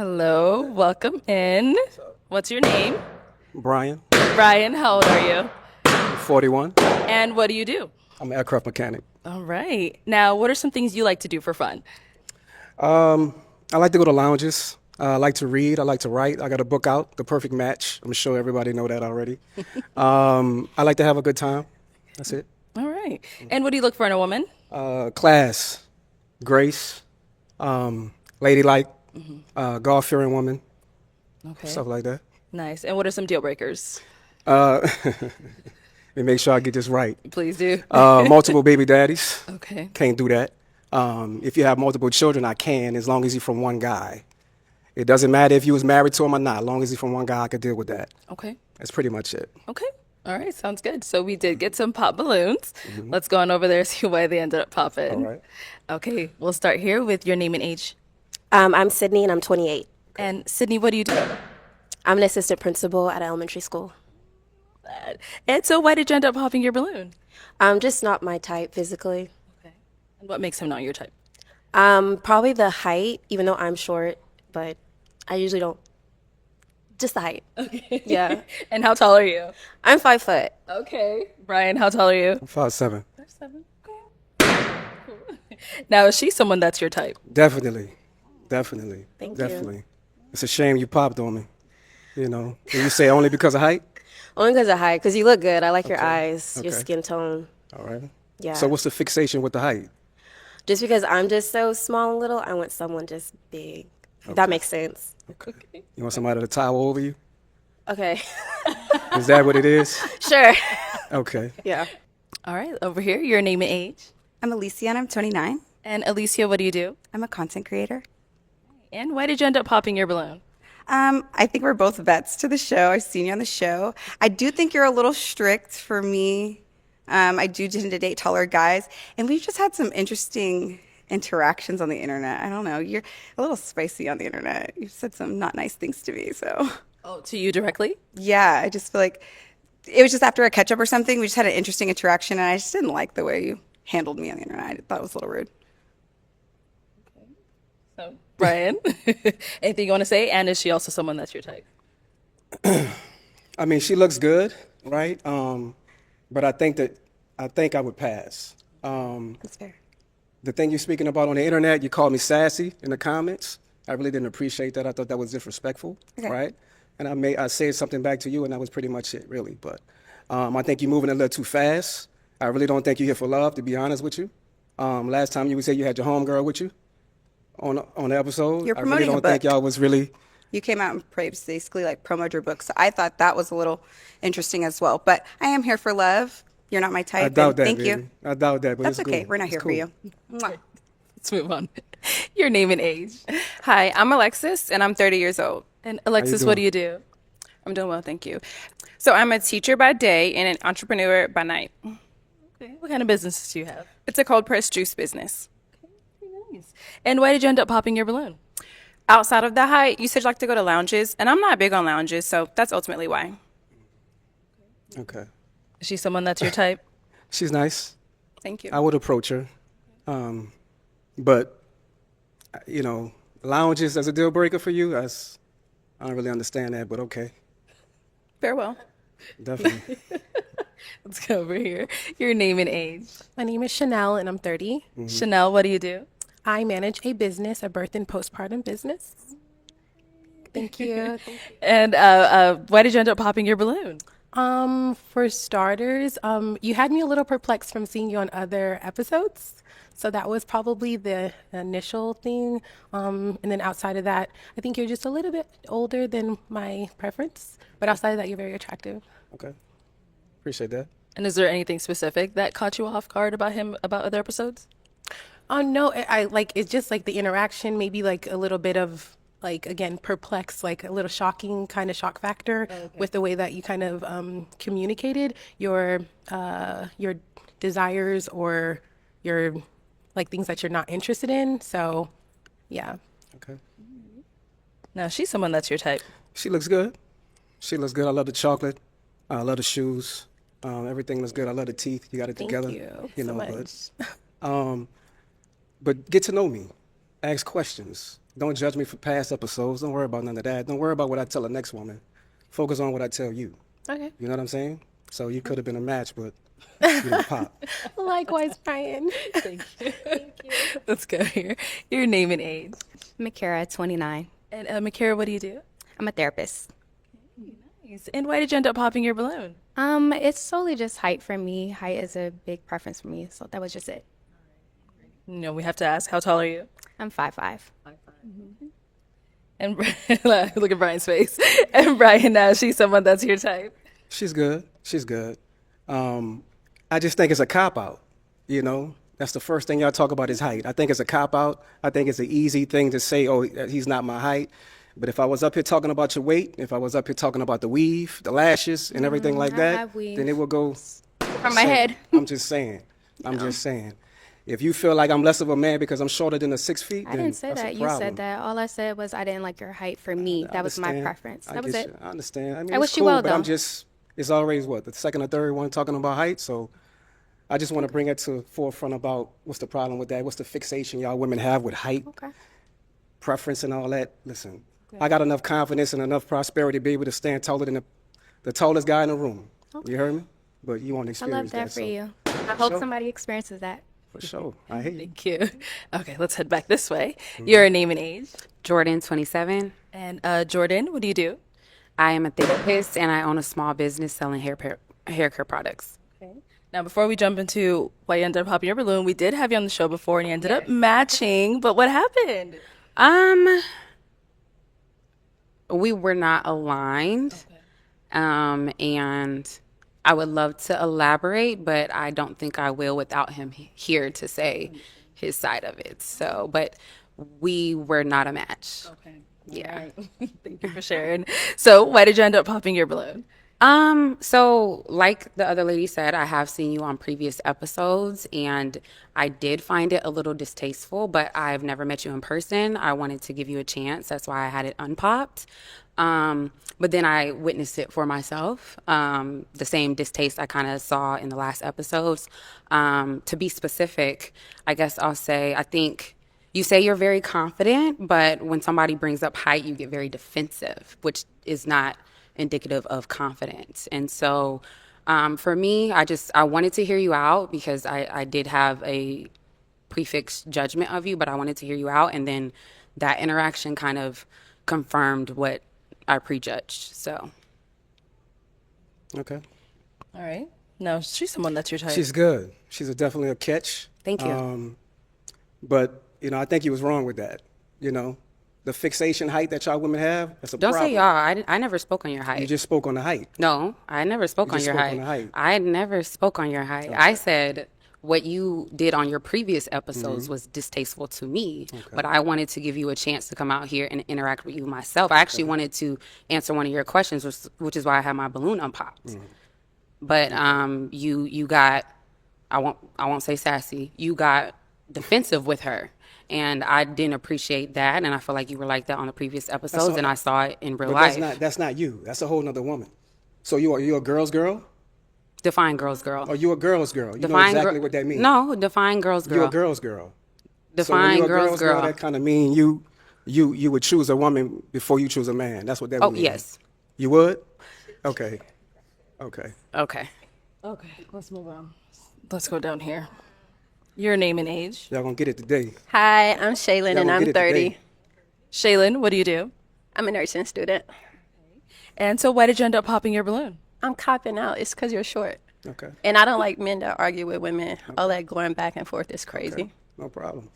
Hello, welcome in. What's your name? Brian, Brian, how old are you? 41. And what do you do? I'm an aircraft mechanic. All right. Now, what are some things you like to do for fun? I like to go to lounges. I like to read. I like to write. I got a book out, The Perfect Match. I'm sure everybody know that already. I like to have a good time. That's it. All right. And what do you look for in a woman? Class, grace, ladylike, God-fearing woman, Okay. stuff like that. Nice. And what are some deal breakers? Let me make sure I get this right. Please do. Multiple baby daddies. Okay. Can't do that. If you have multiple children, I can, as long as you're from one guy. It doesn't matter if you was married to him or not. As long as he's from one guy, I could deal with that. Okay. That's pretty much it. Okay. All right. Sounds good. So we did get some pop balloons. Let's go on over there and see why they ended up All popping. right. Okay. We'll start here with your name and age. I'm Sydney and I'm 28. And Sydney, what do you do? I'm an assistant principal at an elementary school. And so why did you end up popping your balloon? I'm just not my type physically. Okay. And what makes him not your type? Probably the height, even though I'm short, but I usually don't. Just the height. Okay. Yeah. And how tall are you? I'm 5 foot. Okay. Brian, how tall are you? I'm 5'7". 5'7". Now, is she someone that's your type? Definitely. Definitely. Thank you. Definitely. It's a shame you popped on me. You know, and you say only because of height? Only because of height, because you look good. I like your Okay. eyes, your Okay. skin tone. All right. Yeah. So what's the fixation with the height? Just because I'm just so small and little, I want someone just big. If that makes sense. Okay. You want somebody to tower over you? Okay. Is that what it is? Sure. Okay. Yeah. All right, over here, your name and age. I'm Alicia and I'm 29. And Alicia, what do you do? I'm a content creator. And why did you end up popping your balloon? I think we're both vets to the show. I've seen you on the show. I do think you're a little strict for me. I do tend to date taller guys, and we've just had some interesting interactions on the internet. I don't know. You're a little spicy on the internet. You've said some not nice things to me, so Oh, to you directly? yeah, I just feel like it was just after a catch up or something. We just had an interesting interaction, and I just didn't like the way you handled me on the internet. I thought it was a little rude. So, Brian, anything you want to say? And is she also someone that's your type? I mean, she looks good, right? But I think I would pass. That's fair. The thing you're speaking about on the internet, you called me sassy in the comments. I really didn't appreciate that. I thought that was disrespectful, Okay. right? And I said something back to you, and that was pretty much it, really. But I think you're moving a little too fast. I really don't think you're here for love, to be honest with you. Last time you said you had your homegirl with you on the episode. You're I really promoting a don't think book. y'all was really. You came out and basically like promoted your book. So I thought that was a little interesting as well. But I am here for love. You're not my type. I doubt and that, thank baby. you. I doubt that, but That's it's okay. cool. We're not It's here for cool. you. Mwah. Let's move on. Your name and age. Hi, I'm Alexis, and I'm 30 years old. And Alexis, what do doing? you do? I'm doing well, thank you. So I'm a teacher by day and an entrepreneur by night. Okay. What kind of businesses do you have? It's a cold pressed juice business. Nice. And why did you end up popping your balloon? Outside of the height, you said you like to go to lounges, and I'm not big on lounges, so that's ultimately why. Okay. Is she someone that's your type? She's nice. Thank you. I would approach her. But, lounges as a deal breaker for you, I don't really understand that, but okay. Farewell. Definitely. Let's go over here. Your name and age. My name is Chanel and I'm 30. Chanel, what do you do? I manage a business, a birth and postpartum business. Thank you. And why did you end up popping your balloon? For starters, you had me a little perplexed from seeing you on other episodes. So that was probably the initial thing. And then outside of that, I think you're just a little bit older than my preference. But outside of that, you're very attractive. Okay. Appreciate that. And is there anything specific that caught you off guard about him about other episodes? Oh no, I like it's just like the interaction, maybe like a little bit of like again perplexed, like a little shocking kind of shock factor with the way that you kind of communicated your desires or your like things that you're not interested in. So, yeah. Okay. No, she's someone that's your type. She looks good. She looks good. I love the chocolate. I love the shoes. Everything looks good. I love the teeth. You got it Thank together. you You so know, much. but get to know me. Ask questions. Don't judge me for past episodes. Don't worry about none of that. Don't worry about what I tell the next woman. Focus on what I tell you. Okay. You know what I'm saying? So you could have been a match, but you didn't pop. Likewise, Brian. Thank you. Let's go here. Your name and age. Makara, 29. And Makara, what do you do? I'm a therapist. Nice. And why did you end up popping your balloon? It's solely just height for me. Height is a big preference for me, so that was just it. No, we have to ask, how tall are you? I'm 5'5". And look at Brian's face. And Brian, now she's someone that's your type. She's good. She's good. I just think it's a cop out. You know, that's the first thing y'all talk about is height. I think it's a cop out. I think it's an easy thing to say, oh, he's not my height. But if I was up here talking about your weight, if I was up here talking about the weave, the lashes, and everything like I that, have weave. then it will go From my head. I'm just saying. I'm just saying. If you feel like I'm less of a man because I'm shorter than the 6 feet, I then didn't say that's a that. You problem. said that. All I said was I didn't like your height for me. That was my Understand. preference. I That was get it. you. I understand. I mean, I it's wish you cool, well, but I'm though. just, it's always what, the second or third one talking about height. So I just want to bring it to forefront about what's the problem with that. What's the fixation y'all women have with height, Okay. preference, and all that. Listen, I got enough confidence and enough prosperity to be able to stand taller than the tallest guy in the room. You heard me? But you want to I experience love that for so you. I hope somebody experiences that. For sure. I hear you. Thank you. Okay, let's head back this way. Your name and age. Jordan, 27. And Jordan, what do you do? I am a therapist and I own a small business selling hair care products. Now, before we jump into why you ended up popping your balloon, we did have you on the show before and you ended up matching, but what happened? We were not aligned. And I would love to elaborate, but I don't think I will without him here to say his side of it. So, but we were not a match. Okay. Yeah. Thank you for sharing. So, why did you end up popping your balloon? So like the other lady said, I have seen you on previous episodes and I did find it a little distasteful, but I've never met you in person. I wanted to give you a chance. That's why I had it unpopped. But then I witnessed it for myself. The same distaste I kind of saw in the last episodes. To be specific, I guess I'll say, I think you say you're very confident, but when somebody brings up height, you get very defensive, which is not indicative of confidence. And so for me, I wanted to hear you out because I did have a prefix judgment of you, but I wanted to hear you out. And then that interaction kind of confirmed what I prejudged. So. Okay. All right. No, she's someone that's your type. She's good. She's definitely a catch. Thank you. But, I think you was wrong with that. The fixation height that y'all women have, that's a Don't problem. say y'all. I never spoke on your height. You just spoke on the height. No, I never spoke You on just your spoke height. on the height. I never spoke on your height. I said what you did on your previous episodes was distasteful to me, but I wanted to give you a chance to come out here and interact with you myself. I actually wanted to answer one of your questions, which is why I had my balloon unpopped. But you got, I won't say sassy. You got defensive with her. And I didn't appreciate that, and I feel like you were like that on the previous episodes, and I saw it in real life. That's not you. That's a whole nother woman. So you're a girl's girl? Define girl's girl. Or you a girl's girl? You know Define exactly what that means. No, define girl's girl. You're a girl's girl. So when Define you're a girl's girl. that kind of mean you would choose a woman before you choose a man. That's what that would Oh, mean. yes. You would? Okay. Okay. Okay. Okay, let's move on. Let's go down here. Your name and age. Y'all gonna get it today. Hi, I'm Shaylin Y'all and gonna I'm get it 30. today. Shaylin, what do you do? I'm a nursing student. And so why did you end up popping your balloon? I'm copping out. It's because you're short. Okay. And I don't like men that argue with women. All that going back and forth is crazy. Okay. No problem.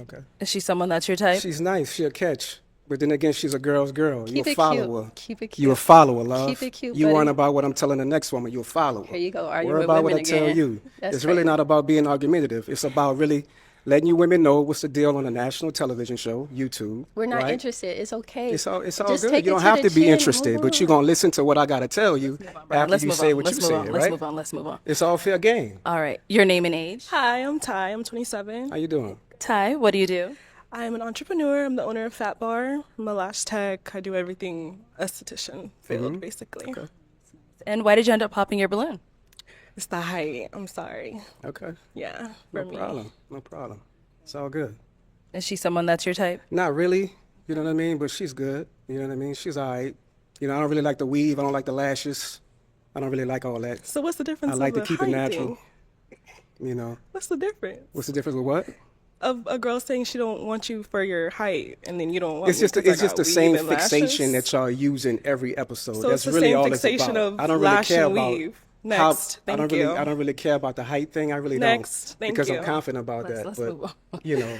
Okay. Is she someone that's your type? She's nice. She'll catch. But then again, she's a girl's girl. Keep You a it follower. cute. Keep it You a cute. follower, love. Keep it cute, You buddy. weren't about what I'm telling the next woman. You a follower. Here you go, arguing Worry with about what I women tell again. you. That's It's really crazy. not about being argumentative. It's about really letting you women know what's the deal on a national television show, YouTube. We're not right? interested. It's okay. It's all Just good. take You it don't have the to be chin, interested, move but you're on. gonna listen to what I gotta tell you after Let's you move say on. what Let's you move said, on. right? Let's move on. Let's move on. It's all fair game. All right. Your name and age. Hi, I'm Ty. I'm 27. How you doing? Ty, what do you do? I'm an entrepreneur. I'm the owner of Fat Bar. I'm a lash tech. I do everything esthetician field, basically. Okay. And why did you end up popping your balloon? It's the height. I'm sorry. Okay. Yeah, No for me. problem. No problem. It's all good. Is she someone that's your type? Not really, you know what I mean? But she's good, you know what I mean? She's all right. You know, I don't really like the weave. I don't like the lashes. I don't really like all that. So what's the difference? I like to of the keep it height natural. thing? You know, What's the difference what's the difference with what? of a girl saying she don't want you for your height, and then you don't want It's me just 'cause I it's just got the weave same and fixation lashes? that y'all use in every episode. So That's it's the really same all fixation it's about. of I don't really lash care and about weave. Next, I thank you. I don't really care about the height thing. I really Next, don't thank because you. I'm confident about that. Let's but move on. you know,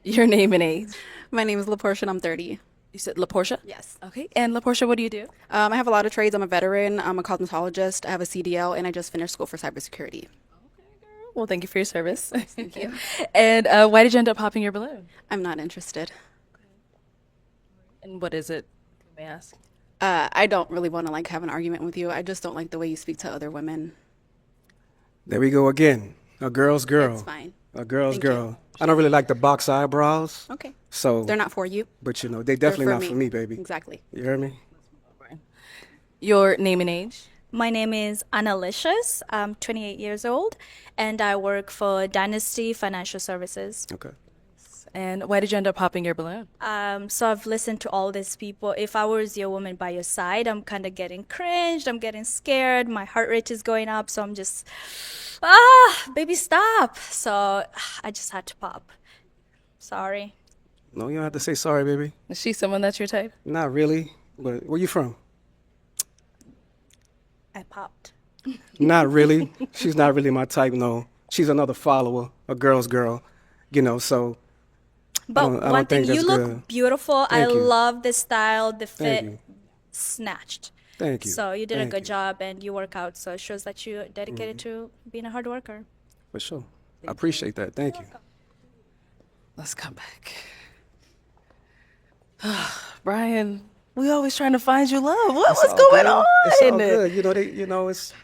Your name and age. My name is LaPortia and I'm 30. You said LaPortia? Yes. Okay. And LaPortia, what do you do? I have a lot of trades. I'm a veteran. I'm a cosmetologist. I have a CDL and I just finished school for cybersecurity. Well, thank you for your service. Thank you. And why did you end up popping your balloon? I'm not interested. And what is it? May I ask? I don't really want to like have an argument with you. I just don't like the way you speak to other women. there we go again. A girl's girl. It's fine. A girl's Thank girl. you. I don't really like the box eyebrows. Okay. So They're not for you. But you know, they They're definitely not for me, baby. Exactly. You hear me? Your name and age? My name is Annalicious. I'm 28 years old, and I work for Dynasty Financial Services. Okay. And why did you end up popping your balloon? So I've listened to all these people. If I was your woman by your side, I'm kind of getting cringed. I'm getting scared. My heart rate is going up. So I'm just, baby, stop. So I just had to pop. Sorry. No, you don't have to say sorry, baby. Is she someone that's your type? Not really. But where you from? I popped. Not really. She's not really my type, no. She's another follower, a girl's girl, you know, so But I one don't thing, think that's you look good. beautiful. I Thank you. love the style, the Thank fit, you. snatched. Thank you. So you did a Thank good you. Mm-hmm. job, and you work out. So it shows that you're dedicated to being a hard worker. For sure. I appreciate that. Thank you. Let's come back. Brian, we always trying to find you love. What's It's all going good. on? It's all good.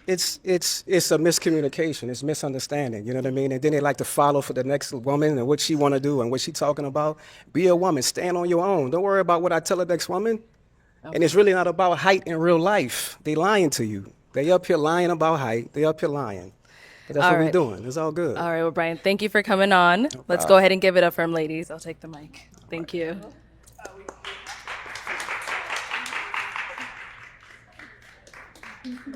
It's a miscommunication. It's misunderstanding. You know what I mean? And then they like to follow for the next woman and what she want to do and what she talking about. Be a woman. Stand on your own. Don't worry about what I tell the next woman. Okay. And it's really not about height in real life. They lying to you. They up here lying about height. They up here lying. But that's All what we're right. doing. It's all good. All right, well, Brian, thank you for coming on. Let's go ahead and give it up for him, ladies. I'll take the mic. Thank you.